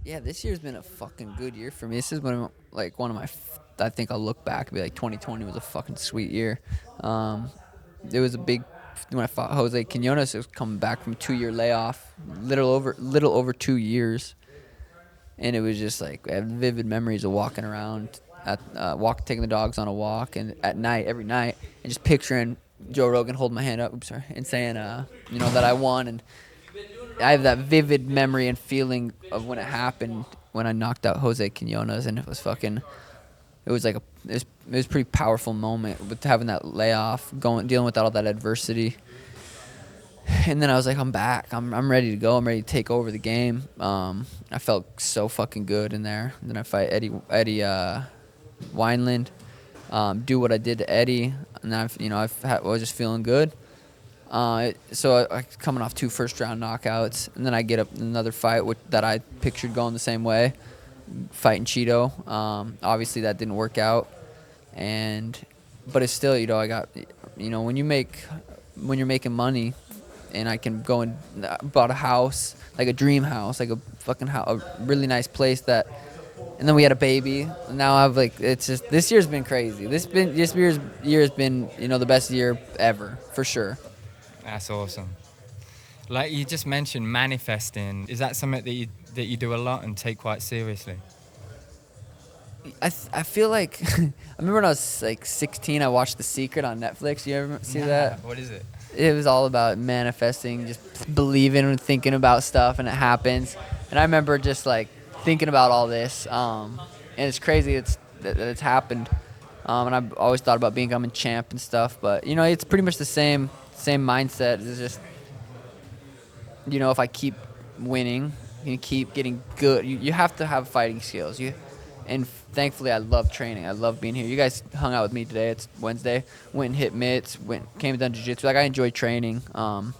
Yeah, this year's been a fucking good year for me. This is one of my. I think I'll look back and be like, 2020 was a fucking sweet year. Um, it was a big when I fought Jose Quinones. It was coming back from a 2-year layoff, little over 2 years, and it was just like I have vivid memories of walking around taking the dogs on a walk, and at night, every night, and just picturing Joe Rogan holding my hand up, and saying, that I won, and I have that vivid memory and feeling of when it happened when I knocked out Jose Quinones, and it was fucking. It was like it was a pretty powerful moment with having that layoff, dealing with all that adversity, and then I was like, I'm back. I'm ready to go. I'm ready to take over the game. I felt so fucking good in there. And then I fight Eddie Wineland, do what I did to Eddie, and then I was just feeling good. So I coming off 2 first-round knockouts, and then I get up another fight that I pictured going the same way, fighting Cheeto. Obviously that didn't work out, but it's still, I got, when you're making money, and I can go and bought a house, like a dream house, like a fucking house, a really nice place and then we had a baby. And now I've it's just, this year's been crazy. This year's been, the best year ever, for sure. That's awesome. Like you just mentioned, manifesting. Is that something that you do a lot and take quite seriously? I feel like I remember when I was like 16, I watched The Secret on Netflix. You ever see that? What is it? It was all about manifesting, just believing and thinking about stuff, and it happens. And I remember just like thinking about all this, and it's crazy that it's happened. And I've always thought about becoming champ and stuff, but it's pretty much the same mindset. It's just, if I keep winning, you keep getting good. You have to have fighting skills. And thankfully, I love training. I love being here. You guys hung out with me today. It's Wednesday. Went and hit mitts. Came and done jiu-jitsu. Like, I enjoy training. And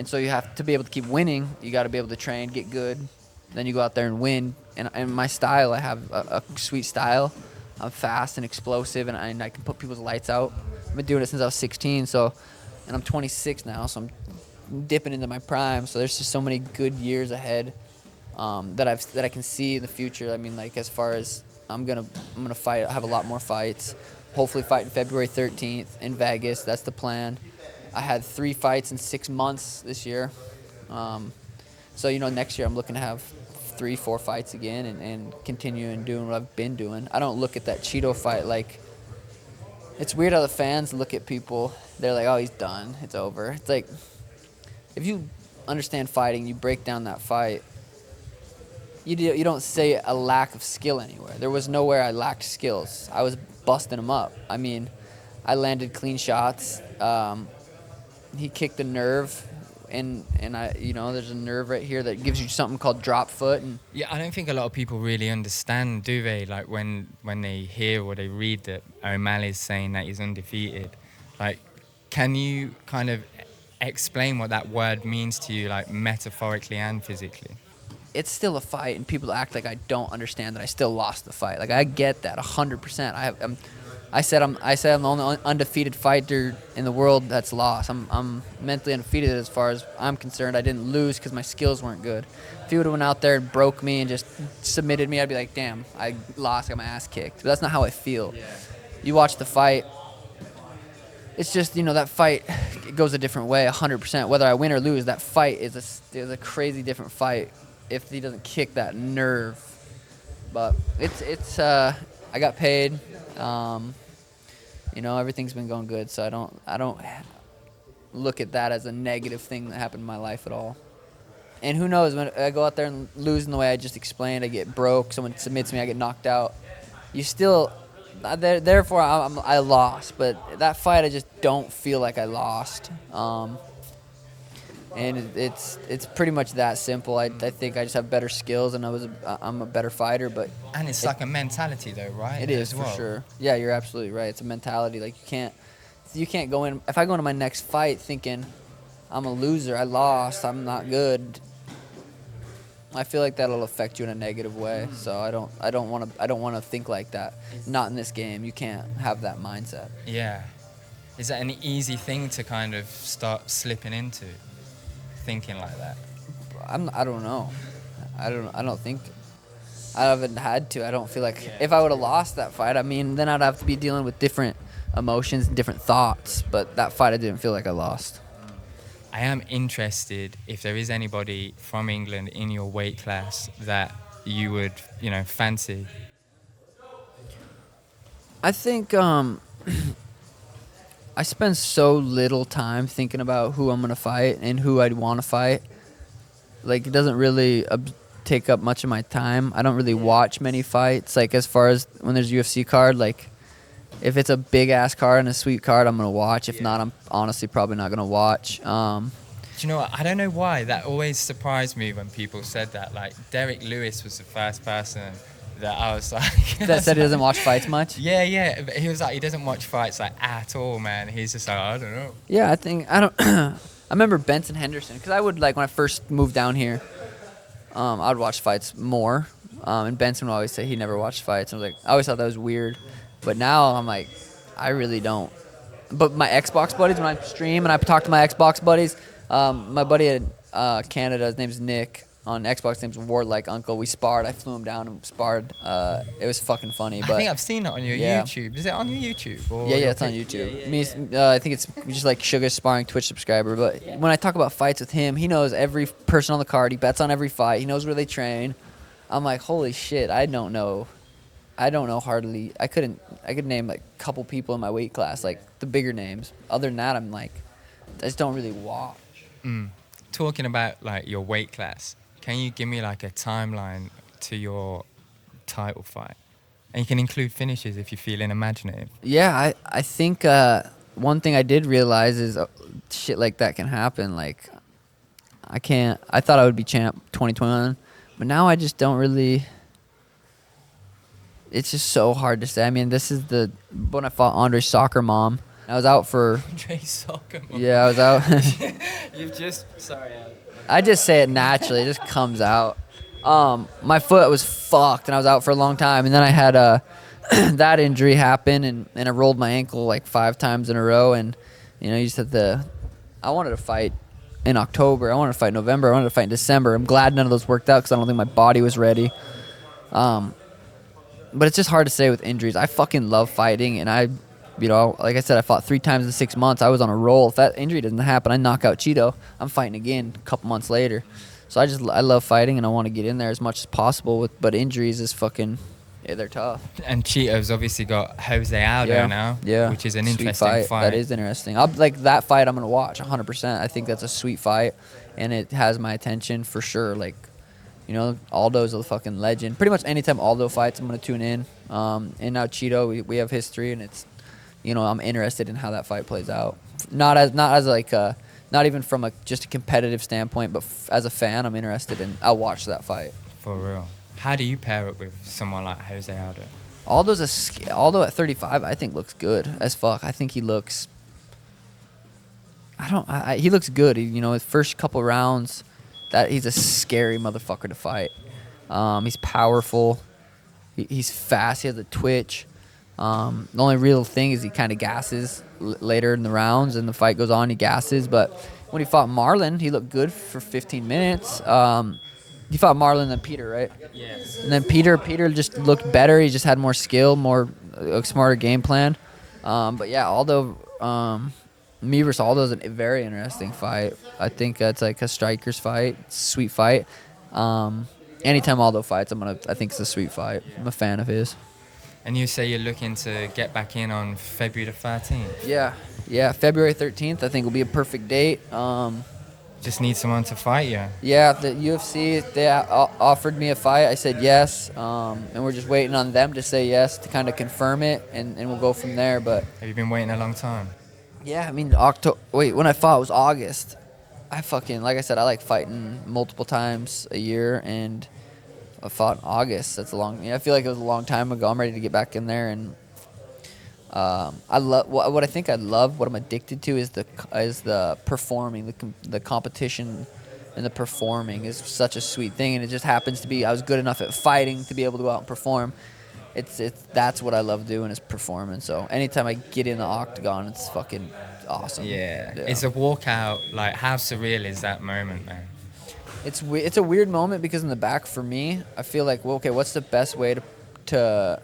so you have to be able to keep winning. You got to be able to train, get good. Then you go out there and win. And my style, I have a sweet style. I'm fast and explosive, and I can put people's lights out. I've been doing it since I was 16. And I'm 26 now, so I'm dipping into my prime. So there's just so many good years ahead. That I can see in the future. I mean, like, as far as I'm gonna fight, I have a lot more fights. Hopefully, fight February 13th in Vegas. That's the plan. I had 3 fights in 6 months this year. So next year I'm looking to have 3-4 fights again and continue and doing what I've been doing. I don't look at that Cheeto fight like. It's weird how the fans look at people. They're like, oh, he's done. It's over. It's like, if you understand fighting, you break down that fight. You don't say a lack of skill anywhere. There was nowhere I lacked skills. I was busting him up. I mean, I landed clean shots. He kicked a nerve, and I, there's a nerve right here that gives you something called drop foot. And Yeah, I don't think a lot of people really understand, do they? Like when they hear or they read that O'Malley's saying that he's undefeated. Like, can you kind of explain what that word means to you, like metaphorically and physically? it's still a fight, and people act like I don't understand that I still lost the fight. Like, I get that 100%. I said I'm the only undefeated fighter in the world that's lost. I'm mentally undefeated as far as I'm concerned. I didn't lose because my skills weren't good. If he would have went out there and broke me and just submitted me, I'd be like, damn, I lost, got my ass kicked. But that's not how I feel. Yeah. You watch the fight. It's just, that fight, it goes a different way, 100%. Whether I win or lose, that fight is a crazy different fight if he doesn't kick that nerve. But it's I got paid. Everything's been going good, so I don't look at that as a negative thing that happened in my life at all. And who knows, when I go out there and lose in the way I just explained, I get broke, someone submits me, I get knocked out. You still, therefore I lost, but that fight I just don't feel like I lost. And it's pretty much that simple. I think I just have better skills, and I'm a better fighter. But and it's like a mentality, though, right? It is, for sure. Yeah, you're absolutely right. It's a mentality. Like, you can't go in. If I go into my next fight thinking I'm a loser, I lost, I'm not good, I feel like that'll affect you in a negative way. So I don't want to think like that. Not in this game. You can't have that mindset. Yeah. Is that an easy thing to kind of start slipping into? Thinking like that? I don't know. I don't think I haven't had to. I don't feel like if I would have lost that fight, I mean, then I'd have to be dealing with different emotions and different thoughts. But that fight, I didn't feel like I lost. I am interested if there is anybody from England in your weight class that you would, fancy. I think I spend so little time thinking about who I'm gonna fight and who I'd want to fight. Like, it doesn't really take up much of my time. I don't really watch many fights. Like, as far as when there's a UFC card, like, if it's a big ass card and a sweet card, I'm gonna watch. If not, I'm honestly probably not gonna watch. Do you know what? I don't know why. That always surprised me when people said that. Like, Derek Lewis was the first person that I was like... That said he doesn't watch fights much? Yeah. But he was like, he doesn't watch fights, like, at all, man. He's just like, I don't know. Yeah, I remember Benson Henderson, because I would, like, when I first moved down here, I would watch fights more. And Benson would always say he never watched fights. And I was like, I always thought that was weird. But now I'm like, I really don't. But my Xbox buddies, when I stream and I talk to my Xbox buddies, my buddy in Canada, his name's Nick. On Xbox, his name's Warlike Uncle. We sparred. I flew him down and sparred. It was fucking funny. But I think I've seen it on your YouTube. Is it on your YouTube? Or yeah, it's on YouTube. I think it's just like Sugar Sparring Twitch subscriber. But when I talk about fights with him, he knows every person on the card. He bets on every fight. He knows where they train. I'm like, holy shit, I don't know hardly. I could name like a couple people in my weight class, like the bigger names. Other than that, I'm like, I just don't really watch. Talking about like your weight class, can you give me like a timeline to your title fight? And you can include finishes if you're feeling imaginative. Yeah, I think one thing I did realize is shit like that can happen. Like, I thought I would be champ 2021, but now I just don't really. It's just so hard to say. I mean, this is when I fought Andre's soccer mom. I was out for... Andre's soccer mom? Yeah, I was out. You've just... Sorry. I just say it naturally. It just comes out. My foot was fucked, and I was out for a long time. And then I had that injury happen, and I rolled my ankle like 5 times in a row. And, you just have to... I wanted to fight in October. I wanted to fight in November. I wanted to fight in December. I'm glad none of those worked out because I don't think my body was ready. But it's just hard to say with injuries. I fucking love fighting, and like I said, I fought 3 times in 6 months. I was on a roll. If that injury doesn't happen, I knock out Cheeto, I'm fighting again a couple months later. So I love fighting, and I want to get in there as much as possible. But injuries is fucking, they're tough. And Cheeto's obviously got Jose Aldo now, which is an sweet interesting fight. That is interesting. That fight I'm going to watch 100%. I think that's a sweet fight, and it has my attention for sure. Like, Aldo's a fucking legend. Pretty much anytime Aldo fights, I'm going to tune in. And now Cheeto, we have history, and it's, I'm interested in how that fight plays out. Not even from just a competitive standpoint, but as a fan, I'm interested in. I'll watch that fight. For real. How do you pair it with someone like Jose Aldo? Aldo at 35, I think looks good as fuck. I think he looks. He looks good. His first couple rounds. That he's a scary motherfucker to fight. He's powerful. He's fast. He has a twitch. The only real thing is he kind of gasses later in the rounds, and the fight goes on. He gasses, but when he fought Marlon, he looked good for 15 minutes. He fought Marlon than Peter, right? Yes. And then Peter just looked better. He just had more skill, more smarter game plan. But yeah, Aldo. Me versus Aldo is a very interesting fight. I think that's like a striker's fight, sweet fight. Anytime Aldo fights, I think it's a sweet fight. I'm a fan of his. And you say you're looking to get back in on February the 13th? Yeah, February 13th I think will be a perfect date. Just need someone to fight you. Yeah, the UFC, they offered me a fight. I said yes, and we're just waiting on them to say yes to kind of confirm it, and we'll go from there. But have you been waiting a long time? Yeah, I mean, when I fought, it was August. Like I said, I like fighting multiple times a year, and I fought in August. That's I feel like it was a long time ago. I'm ready to get back in there, and I love what I think I love. What I'm addicted to is the performing, the competition, and the performing is such a sweet thing. And it just happens to be I was good enough at fighting to be able to go out and perform. That's what I love doing is performing. So anytime I get in the octagon, it's fucking awesome. Yeah. It's a walkout. Like, how surreal is that moment, man? It's a weird moment because in the back for me, I feel like, well, okay, what's the best way to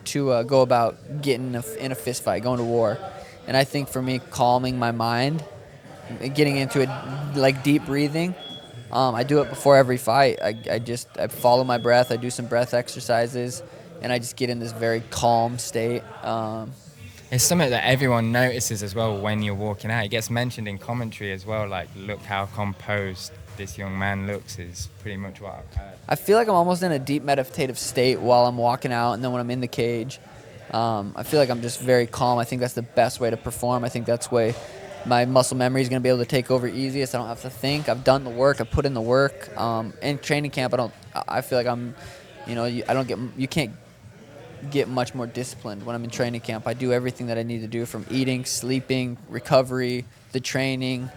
go about getting in a fist fight, going to war? And I think for me, calming my mind, getting into it, like deep breathing. I do it before every fight. I follow my breath. I do some breath exercises, and I just get in this very calm state. It's something that everyone notices as well when you're walking out. It gets mentioned in commentary as well, like, look how composed this young man looks, is pretty much what I've heard. I feel like I'm almost in a deep meditative state while I'm walking out, and then when I'm in the cage, I feel like I'm just very calm. I think that's the best way to perform. I think that's way my muscle memory is going to be able to take over easiest. I don't have to think. I've done the work. I've put in the work. In training camp, I feel like I'm, you can't get much more disciplined when I'm in training camp. I do everything that I need to do, from eating, sleeping, recovery, the training,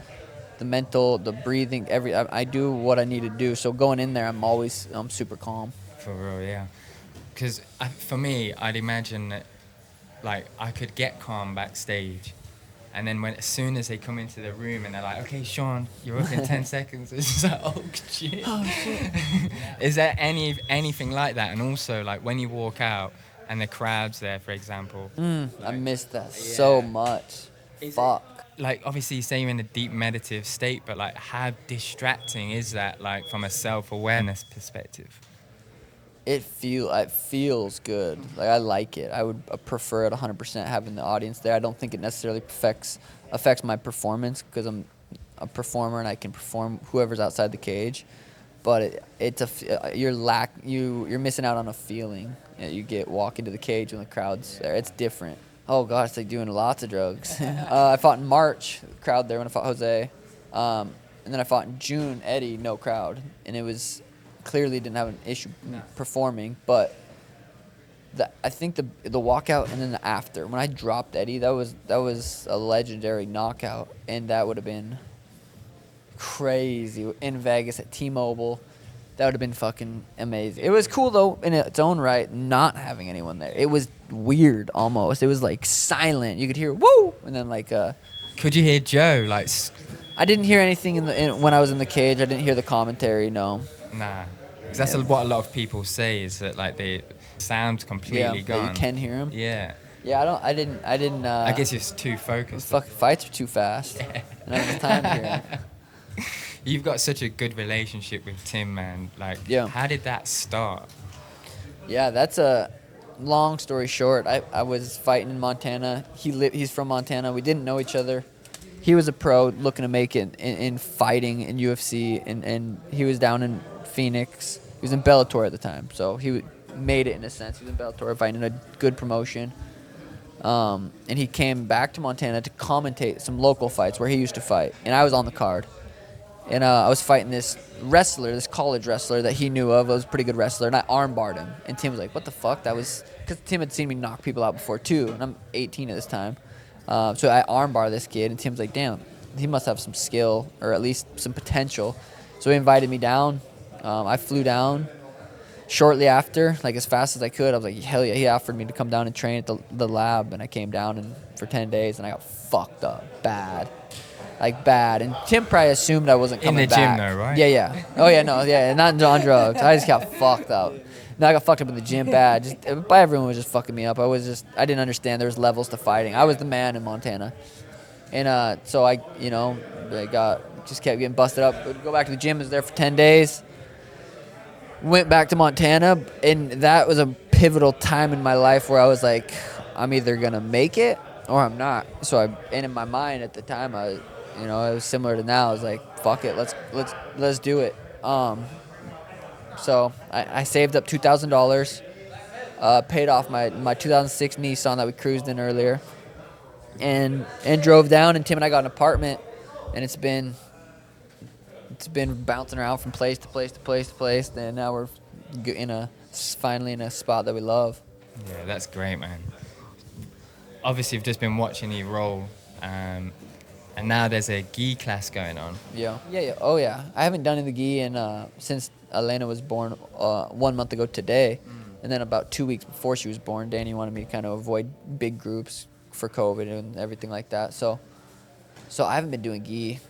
the mental, the breathing, I do what I need to do. So going in there, I'm super calm. For real, yeah. Because for me, I'd imagine that, like, I could get calm backstage, and then as soon as they come into the room and they're like, okay, Sean, you're up in 10 seconds, it's just like, oh shit. Oh, shit. Is there anything like that? And also, like, when you walk out and the crowd's there, for example. I miss that so much. Fuck. Like, obviously you say you're in a deep meditative state, but like, how distracting is that, like, from a self-awareness perspective? It feels good. Like, I like it. I would prefer it 100% having the audience there. I don't think it necessarily affects my performance, because I'm a performer and I can perform whoever's outside the cage. But you're missing out on a feeling that you get walking to the cage when the crowd's there. It's different. Oh gosh, it's like doing lots of drugs. I fought in March, crowd there when I fought Jose, and then I fought in June, Eddie, no crowd, and it was clearly didn't have an issue performing. But I think the walkout and then the after, when I dropped Eddie, that was a legendary knockout, and that would have been crazy in Vegas at T-Mobile. That would have been fucking amazing. It was cool though in its own right, not having anyone there. It was weird almost. It was like silent. You could hear woo, and then like Could you hear Joe like? I didn't hear anything when I was in the cage. I didn't hear the commentary. No. Nah, because that's what a lot of people say, is that like the sound's completely gone. Yeah, you can hear him. Yeah. Yeah, I didn't. I guess you're too focused. Fucking fights are too fast. Yeah. And I don't have time to hear it. You've got such a good relationship with Tim, man. Like, how did that start? Yeah, that's a long story short. I was fighting in Montana. He's from Montana. We didn't know each other. He was a pro looking to make it in fighting in UFC, and he was down in Phoenix. He was in Bellator at the time, so he made it in a sense. He was in Bellator fighting in a good promotion. And he came back to Montana to commentate some local fights where he used to fight, and I was on the card. And I was fighting this college wrestler that he knew of. I was a pretty good wrestler, and I armbarred him. And Tim was like, what the fuck? That was because Tim had seen me knock people out before, too, and I'm 18 at this time. So I armbar this kid, and Tim's like, damn, he must have some skill or at least some potential. So he invited me down. I flew down shortly after, like as fast as I could. I was like, hell yeah. He offered me to come down and train at the lab, and I came down for 10 days, and I got fucked up bad. Like bad, and Tim probably assumed I wasn't coming back. In the gym though, right? Yeah. Oh yeah, no, yeah, not on drugs. I just got fucked up. No, I got fucked up in the gym bad. Everyone was just fucking me up. I didn't understand there was levels to fighting. I was the man in Montana, and so I kept getting busted up. Would go back to the gym. Was there for 10 days. Went back to Montana, and that was a pivotal time in my life where I was like, I'm either gonna make it or I'm not. So and in my mind at the time, it was similar to now. I was like, fuck it, let's do it. So I saved up $2,000, paid off my 2006 Nissan that we cruised in earlier, and drove down. And Tim and I got an apartment, and it's been bouncing around from place to place to place to place. And now we're finally in a spot that we love. Yeah, that's great, man. Obviously, you've just been watching you roll. And now there's a Ghee class going on. Yeah. Oh, yeah. I haven't done the Ghee since Elena was born 1 month ago today. And then about 2 weeks before she was born, Danny wanted me to kind of avoid big groups for COVID and everything like that. So I haven't been doing Ghee.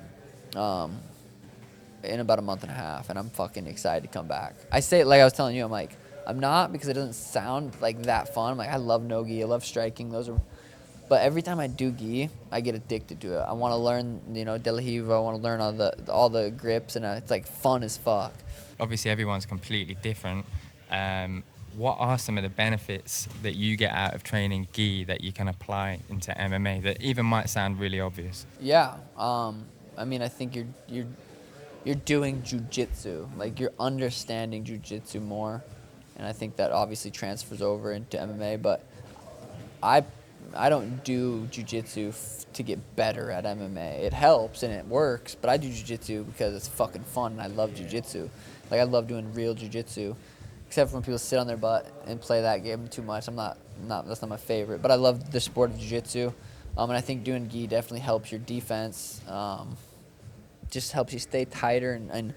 in about a month and a half, and I'm fucking excited to come back. I say it like I was telling you, I'm like, I'm not, because it doesn't sound like that fun. I'm like, I love no gi, I love striking. But every time I do gi, I get addicted to it. I want to learn, de la Hiva. I want to learn all the grips, and it's like fun as fuck. Obviously, everyone's completely different. What are some of the benefits that you get out of training gi that you can apply into MMA that even might sound really obvious? Yeah, I think you're doing jujitsu, like you're understanding jujitsu more, and I think that obviously transfers over into MMA. But I don't do jujitsu to get better at MMA. It helps and it works, but I do jujitsu because it's fucking fun and I love jujitsu. Like I love doing real jujitsu, except for when people sit on their butt and play that game too much. That's not my favorite, but I love the sport of jiu-jitsu. And I think doing gi definitely helps your defense. Just helps you stay tighter, and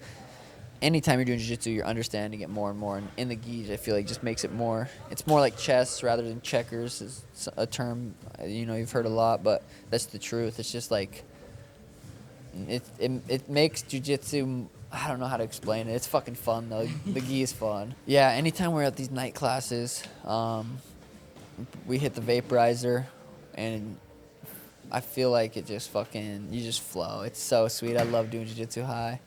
anytime you're doing jiu-jitsu, you're understanding it more and more. And in the gi, I feel like just makes it more. It's more like chess rather than checkers. Is a term you've heard a lot, but that's the truth. It's just like it makes jiu-jitsu. I don't know how to explain it. It's fucking fun though. The gi is fun. Yeah, anytime we're at these night classes, we hit the vaporizer, and I feel like it just you just flow. It's so sweet. I love doing jiu-jitsu high.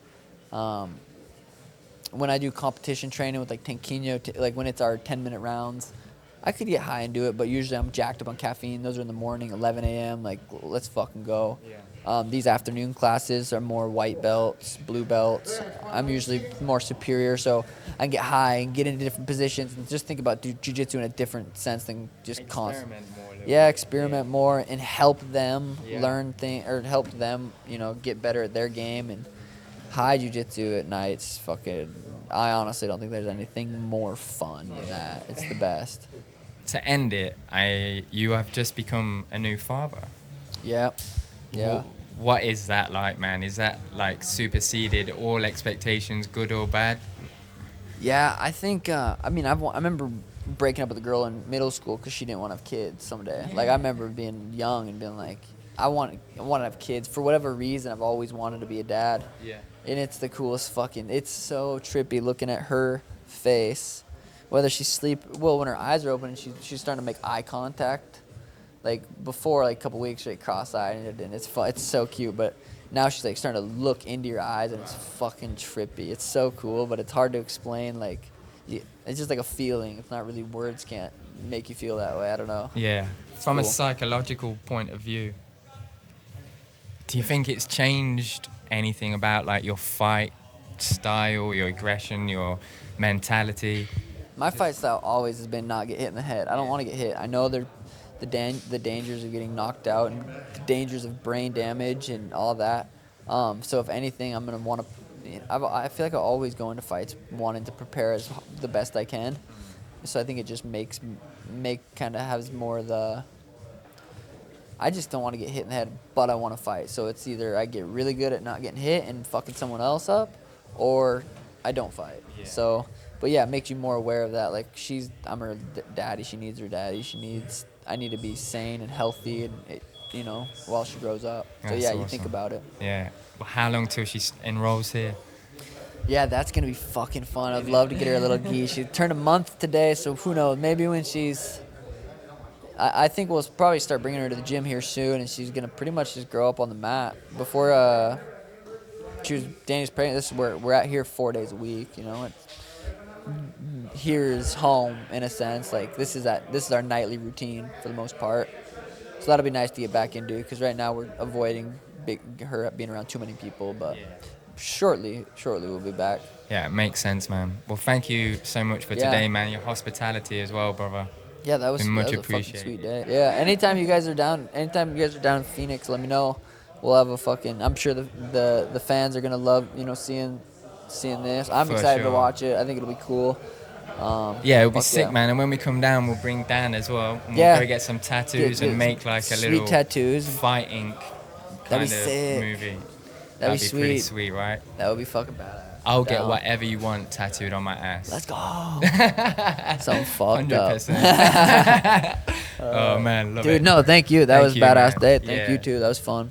When I do competition training with like Tanquinho, like when it's our 10-minute rounds, I could get high and do it, but usually I'm jacked up on caffeine. Those are in the morning, 11 a.m. Like, let's fucking go. Yeah. These afternoon classes are more white belts, blue belts. I'm usually more superior, so I can get high and get into different positions and just think about jiu-jitsu in a different sense than just constant. Experiment more and help them learn things, or help them, get better at their game. And high jiu-jitsu at night, it's fucking, I honestly don't think there's anything more fun than that. It's the best. To end it, you have just become a new father. Yeah. What is that like, man? Is that like superseded all expectations, good or bad? Yeah, I think, I remember breaking up with a girl in middle school because she didn't want to have kids someday. Like, I remember being young and being like, I want to have kids. For whatever reason, I've always wanted to be a dad. Yeah. And it's the coolest it's so trippy looking at her face, whether she's when her eyes are open and she's starting to make eye contact. Like before, like a couple weeks, she's like cross-eyed, and it's fun. It's so cute. But now she's like starting to look into your eyes, and it's fucking trippy. It's so cool, but it's hard to explain. Like, it's just like a feeling. It's not really, words can't make you feel that way. I don't know. Yeah. From a psychological point of view, do you think it's changed anything about like your fight style, your aggression, your mentality? My fight style always has been not get hit in the head. I don't want to get hit. I know the dangers of getting knocked out and the dangers of brain damage and all that. So if anything, I'm gonna want to. I feel like I always go into fights wanting to prepare as the best I can. So I think it just kind of has more of the. I just don't want to get hit in the head, but I want to fight. So it's either I get really good at not getting hit and fucking someone else up, or I don't fight. Yeah. So, but yeah, it makes you more aware of that. Like I'm her daddy. She needs her daddy. I need to be sane and healthy, and while she grows up. So that's awesome. You think about it. Yeah. Well, how long till she enrolls here? Yeah, that's gonna be fucking fun. I'd love to get her a little Ghee. She turned a month today, so who knows? Maybe when she's. I think we'll probably start bringing her to the gym here soon, and she's gonna pretty much just grow up on the mat. Before Danny's pregnant, this is where we're at here 4 days a week. Here's home in a sense. Like this is our nightly routine for the most part. So that'll be nice to get back into, because right now we're avoiding her being around too many people. But shortly we'll be back. Yeah, it makes sense, man. Well, thank you so much for today, man. Your hospitality as well, brother. Yeah, that was a fucking sweet day. Yeah, anytime you guys are down in Phoenix, let me know. We'll have a fucking. I'm sure the fans are gonna love seeing this. I'm excited to watch it. I think it'll be cool. It'll be sick, man. And when we come down, we'll bring Dan as well. And we'll go get some tattoos and make like a little tattoos. Fight Inc. kind of movie. That'd be pretty sweet, right? That would be fucking badass. I'll get whatever you want tattooed on my ass. Let's go. Something fucked 100%. Up. Oh man, love it. Dude, no, thank you. That was a badass day. Thank you too. That was fun.